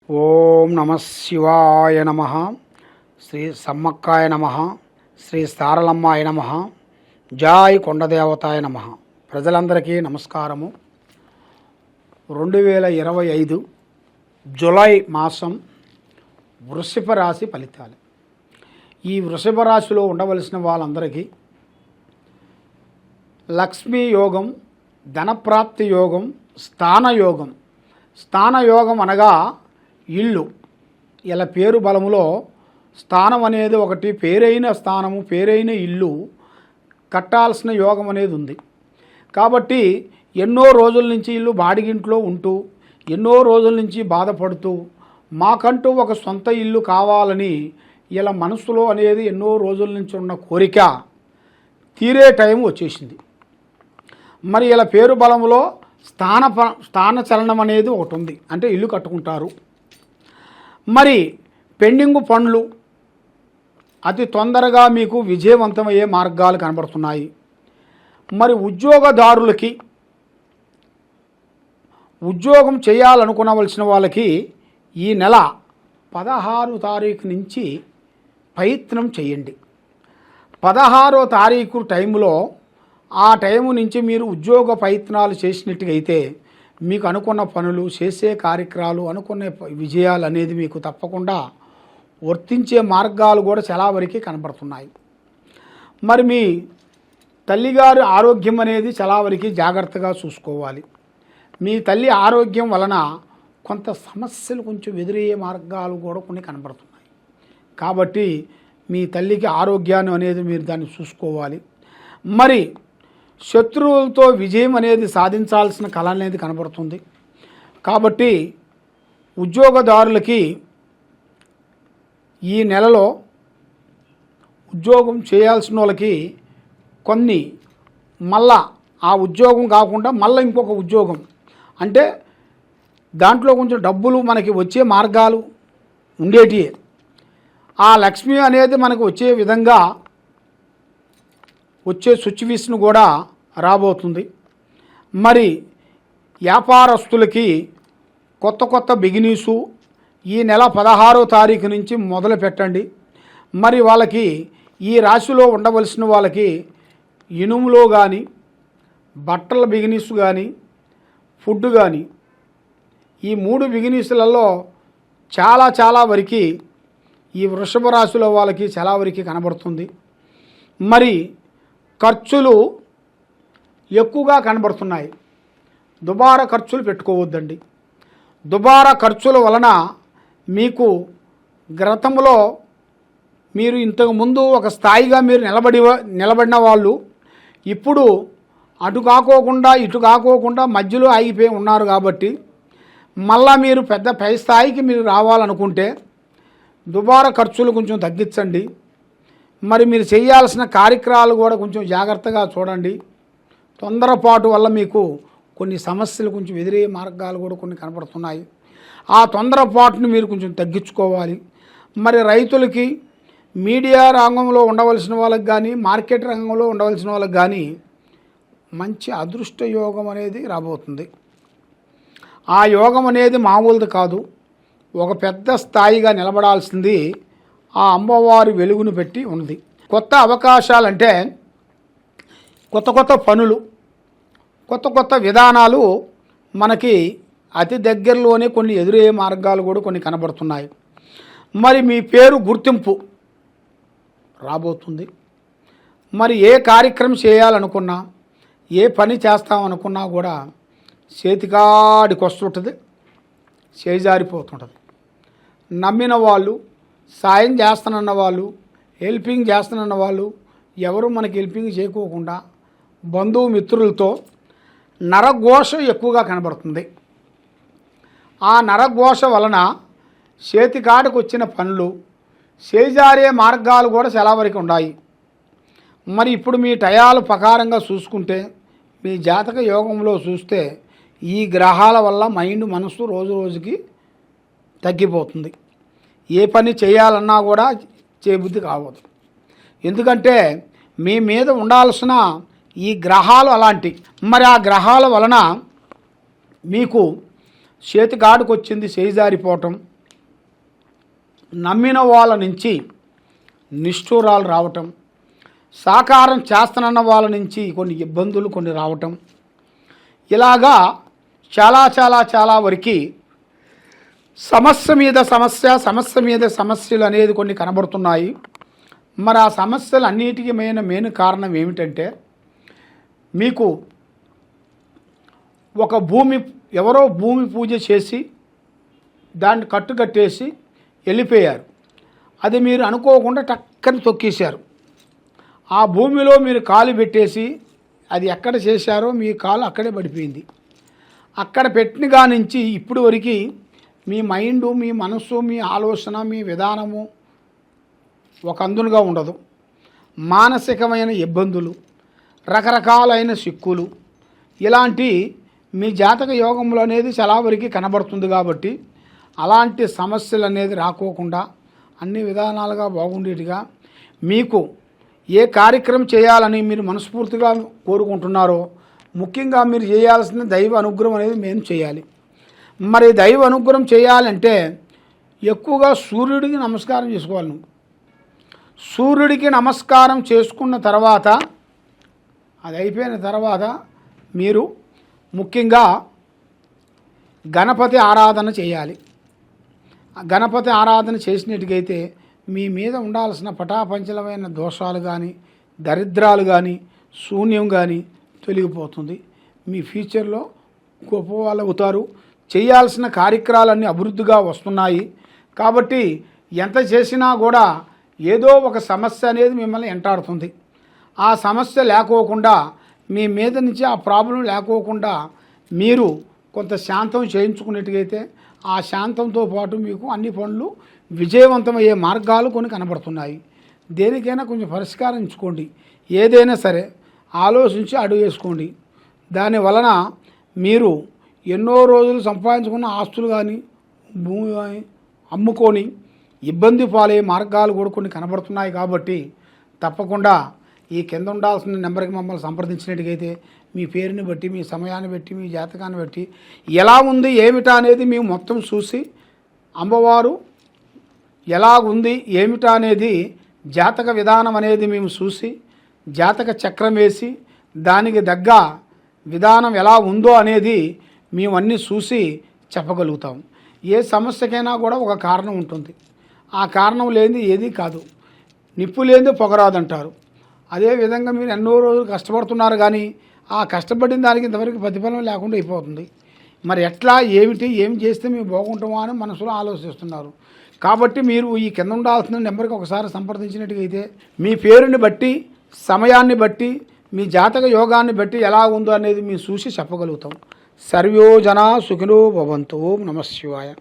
ఓం నమ శివాయ నమ. శ్రీ సమ్మక్కాయ నమ. శ్రీ సారలమ్మాయ నమ. జాయ్ కొండదేవతాయ నమ. ప్రజలందరికీ నమస్కారము. 2025 జూలై మాసం వృషభ రాశి ఫలితాలు. ఈ వృషభ రాశిలో ఉండవలసిన వాళ్ళందరికీ లక్ష్మీ యోగం, ధనప్రాప్తి యోగం, స్థానయోగం. స్థానయోగం అనగా ఇల్లు. ఇలా పేరు బలములో స్థానం అనేది ఒకటి, పేరైన స్థానము, పేరైన ఇల్లు కట్టాల్సిన యోగం అనేది ఉంది. కాబట్టి ఎన్నో రోజుల నుంచి ఇల్లు బాడిగింట్లో ఉంటూ, ఎన్నో రోజుల నుంచి బాధపడుతూ, మాకంటూ ఒక సొంత ఇల్లు కావాలని ఇలా మనసులో అనేది ఎన్నో రోజుల నుంచి ఉన్న కోరిక తీరే టైం వచ్చేసింది. మరి ఇలా పేరు బలములో స్థాన చలనం అనేది ఒకటి ఉంది, అంటే ఇల్లు కట్టుకుంటారు. మరి పెండింగ్ పనులు అతి తొందరగా మీకు విజయవంతమయ్యే మార్గాలు కనబడుతున్నాయి. మరి ఉద్యోగదారులకి, ఉద్యోగం చేయాలనుకునవలసిన వాళ్ళకి ఈ నెల 16వ తారీఖు నుంచి ప్రయత్నం చేయండి. 16వ తారీఖు టైంలో, ఆ టైము నుంచి మీరు ఉద్యోగ ప్రయత్నాలు చేసినట్టుగైతే మీకు అనుకున్న పనులు, చేసే కార్యక్రమాలు, అనుకునే విజయాలు అనేది మీకు తప్పకుండా వర్తించే మార్గాలు కూడా చాలా వరకు కనబడుతున్నాయి. మరి మీ తల్లిగారి ఆరోగ్యం అనేది చాలా వరకు జాగ్రత్తగా చూసుకోవాలి. మీ తల్లి ఆరోగ్యం వలన కొంత సమస్యలు కొంచెం ఎదురయ్యే మార్గాలు కూడా కొన్ని కనబడుతున్నాయి. కాబట్టి మీ తల్లికి ఆరోగ్యాన్ని అనేది మీరు దాన్ని చూసుకోవాలి. మరి శత్రువులతో విజయం అనేది సాధించాల్సిన కళ అనేది కనబడుతుంది. కాబట్టి ఉద్యోగదారులకి ఈ నెలలో ఉద్యోగం చేయాల్సిన వాళ్ళకి కొన్ని మళ్ళా ఆ ఉద్యోగం కాకుండా మళ్ళీ ఇంకొక ఉద్యోగం, అంటే దాంట్లో కొంచెం డబ్బులు మనకి వచ్చే మార్గాలు ఉండేటివే. ఆ లక్ష్మి అనేది మనకు వచ్చే విధంగా వచ్చే సిచ్యువేషన్ కూడా రాబోతుంది. మరి వ్యాపారస్తులకి కొత్త బిగినీసు ఈ నెల 16వ తారీఖు నుంచి మొదలు పెట్టండి. మరి వాళ్ళకి ఈ రాశిలో ఉండవలసిన వాళ్ళకి ఇనుములో కానీ, బట్టల బిగినీస్ కానీ, ఫుడ్ కానీ, ఈ 3 బిగినీసులలో చాలా వరకు ఈ వృషభ రాశిలో వాళ్ళకి చాలా వరకు కనబడుతుంది. మరి ఖర్చులు ఎక్కువగా కనబడుతున్నాయి. దుబారా ఖర్చులు పెట్టుకోవద్దండి. దుబారా ఖర్చుల వలన మీకు గతంలో మీరు ఇంతకుముందు ఒక స్థాయిగా మీరు నిలబడిన వాళ్ళు ఇప్పుడు అటు కాకోకుండా ఇటు కాకోకుండా మధ్యలో ఆగిపోయి ఉన్నారు. కాబట్టి మళ్ళా మీరు పై స్థాయికి మీరు రావాలనుకుంటే దుబారా ఖర్చులు కొంచెం తగ్గించండి. మరి మీరు చేయాల్సిన కార్యక్రమాలు కూడా కొంచెం జాగ్రత్తగా చూడండి. తొందరపాటు వల్ల మీకు కొన్ని సమస్యలు కొంచెం ఎదురయ్యే మార్గాలు కూడా కొన్ని కనపడుతున్నాయి. ఆ తొందరపాటును మీరు కొంచెం తగ్గించుకోవాలి. మరి రైతులకి, మీడియా రంగంలో ఉండవలసిన వాళ్ళకి కానీ, మార్కెట్ రంగంలో ఉండవలసిన వాళ్ళకి కానీ మంచి అదృష్ట యోగం అనేది రాబోతుంది. ఆ యోగం అనేది మామూలుది కాదు, ఒక పెద్ద స్థాయిగా నిలబడాల్సింది ఆ అమ్మవారి వెలుగును పెట్టి ఉంది. కొత్త అవకాశాలంటే కొత్త పనులు, కొత్త విధానాలు మనకి అతి దగ్గరలోనే కొన్ని ఎదురయ్యే మార్గాలు కూడా కొన్ని కనబడుతున్నాయి. మరి మీ పేరు గుర్తింపు రాబోతుంది. మరి ఏ కార్యక్రమం చేయాలనుకున్నా, ఏ పని చేస్తామనుకున్నా కూడా చేతికాడికి వస్తుంటుంది, చేజారిపోతుంటుంది. నమ్మిన వాళ్ళు, సాయం చేస్తానన్న వాళ్ళు, హెల్పింగ్ చేస్తానన్న వాళ్ళు ఎవరు మనకి హెల్పింగ్ చేయకోకుండా బంధుమిత్రులతో నరఘోష ఎక్కువగా కనబడుతుంది. ఆ నరఘోష వలన చేతికాడికి వచ్చిన పనులు చేజారే మార్గాలు కూడా చాలా వరకు ఉన్నాయి. మరి ఇప్పుడు మీ టయాలు ప్రకారంగా చూసుకుంటే, మీ జాతక యోగంలో చూస్తే ఈ గ్రహాల వల్ల మనసు రోజుకి తగ్గిపోతుంది. ఏ పని చేయాలన్నా కూడా చేయబుద్ధి కావద్దు. ఎందుకంటే మీ మీద ఉండాల్సిన ఈ గ్రహాలు అలాంటి. మరి ఆ గ్రహాల వలన మీకు చేతికాడికి వచ్చింది చేజారిపోవటం, నమ్మిన వాళ్ళ నుంచి నిష్ఠూరాలు రావటం, సాకారం చేస్తానన్న వాళ్ళ నుంచి కొన్ని ఇబ్బందులు కొన్ని రావటం, ఇలాగా చాలా వరకు సమస్య మీద సమస్యలు అనేది కొన్ని కనబడుతున్నాయి. మరి ఆ సమస్యలు అన్నిటికీ మెయిన్ కారణం ఏమిటంటే, మీకు ఒక ఎవరో భూమి పూజ చేసి దాన్ని కట్టేసి వెళ్ళిపోయారు. అది మీరు అనుకోకుండా టక్కని తొక్కేశారు. ఆ భూమిలో మీరు కాలు పెట్టేసి అది ఎక్కడ చేశారో మీ కాలు అక్కడే పడిపోయింది. అక్కడ పెట్టిన కానించి ఇప్పుడు వరకు మీ మైండు, మీ మనస్సు, మీ ఆలోచన, మీ విధానము ఒక అందునుగా ఉండదు. మానసికమైన ఇబ్బందులు, రకరకాలైన సిక్కులు, ఇలాంటి మీ జాతక యోగంలో అనేది చాలా వరకు కనబడుతుంది. కాబట్టి అలాంటి సమస్యలు అనేది రాకోకుండా అన్ని విధానాలుగా బాగుండేట్టుగా మీకు ఏ కార్యక్రమం చేయాలని మీరు మనస్ఫూర్తిగా కోరుకుంటున్నారో ముఖ్యంగా మీరు చేయాల్సిన దైవ అనుగ్రహం అనేది మేము చేయాలి. మరి దైవ అనుగ్రహం చేయాలంటే ఎక్కువగా సూర్యుడికి నమస్కారం చేసుకోవాలి. నువ్వు సూర్యుడికి నమస్కారం చేసుకున్న తర్వాత, అది అయిపోయిన తర్వాత మీరు ముఖ్యంగా గణపతి ఆరాధన చేయాలి. గణపతి ఆరాధన చేసినట్టుగైతే మీ మీద ఉండాల్సిన పటాపంచలమైన దోషాలు కానీ, దరిద్రాలు కానీ, శూన్యం కానీ తొలగిపోతుంది. మీ ఫ్యూచర్లో గొప్ప వాళ్ళు అవుతారు. చేయాల్సిన కార్యక్రమాలన్నీ అభివృద్ధిగా వస్తున్నాయి. కాబట్టి ఎంత చేసినా కూడా ఏదో ఒక సమస్య అనేది మిమ్మల్ని వెంటాడుతుంది. ఆ సమస్య లేకోకుండా, మీ మీద నుంచి ఆ ప్రాబ్లం లేకోకుండా మీరు కొంత శాంతం చేయించుకున్నట్టుగైతే ఆ శాంతంతో పాటు మీకు అన్ని పనులు విజయవంతమయ్యే మార్గాలు కొన్ని కనబడుతున్నాయి. దేనికైనా కొంచెం పరిష్కరించుకోండి. ఏదైనా సరే ఆలోచించి అడుగు వేసుకోండి. దాని వలన మీరు ఎన్నో రోజులు సంపాదించుకున్న ఆస్తులు కానీ, భూమి కానీ అమ్ముకొని ఇబ్బంది పాలయ్యే మార్గాలు కూడా కొన్ని కనబడుతున్నాయి. కాబట్టి తప్పకుండా ఈ కింద ఉండాల్సిన నెంబర్కి మమ్మల్ని సంప్రదించినట్టుగైతే మీ పేరుని బట్టి, మీ సమయాన్ని బట్టి, మీ జాతకాన్ని బట్టి ఎలా ఉంది ఏమిటా అనేది మేము మొత్తం చూసి, అమ్మవారు ఎలాగుంది ఏమిటా అనేది జాతక విధానం అనేది మేము చూసి, జాతక చక్రం వేసి దానికి తగ్గ విధానం ఎలా ఉందో అనేది మేము అన్నీ చూసి చెప్పగలుగుతాం. ఏ సమస్యకైనా కూడా ఒక కారణం ఉంటుంది. ఆ కారణం లేనిది ఏదీ కాదు. నిప్పు లేనిది పొగరాదంటారు. అదేవిధంగా మీరు ఎన్నో రోజులు కష్టపడుతున్నారు, కానీ ఆ కష్టపడిన దానికి ఇంతవరకు ప్రతిఫలం లేకుండా అయిపోతుంది. మరి ఎట్లా ఏం చేస్తే మేము బాగుంటామో అని మనసులో ఆలోచిస్తున్నారు. కాబట్టి మీరు ఈ కింద ఉండాల్సిన నెంబర్కి ఒకసారి సంప్రదించినట్టుగైతే మీ పేరుని బట్టి, సమయాన్ని బట్టి, మీ జాతక యోగాన్ని బట్టి ఎలా ఉందో అనేది మేము చూసి చెప్పగలుగుతాం. సర్వో జనా సుఖినో భవంతు. ఓం నమః శివాయ.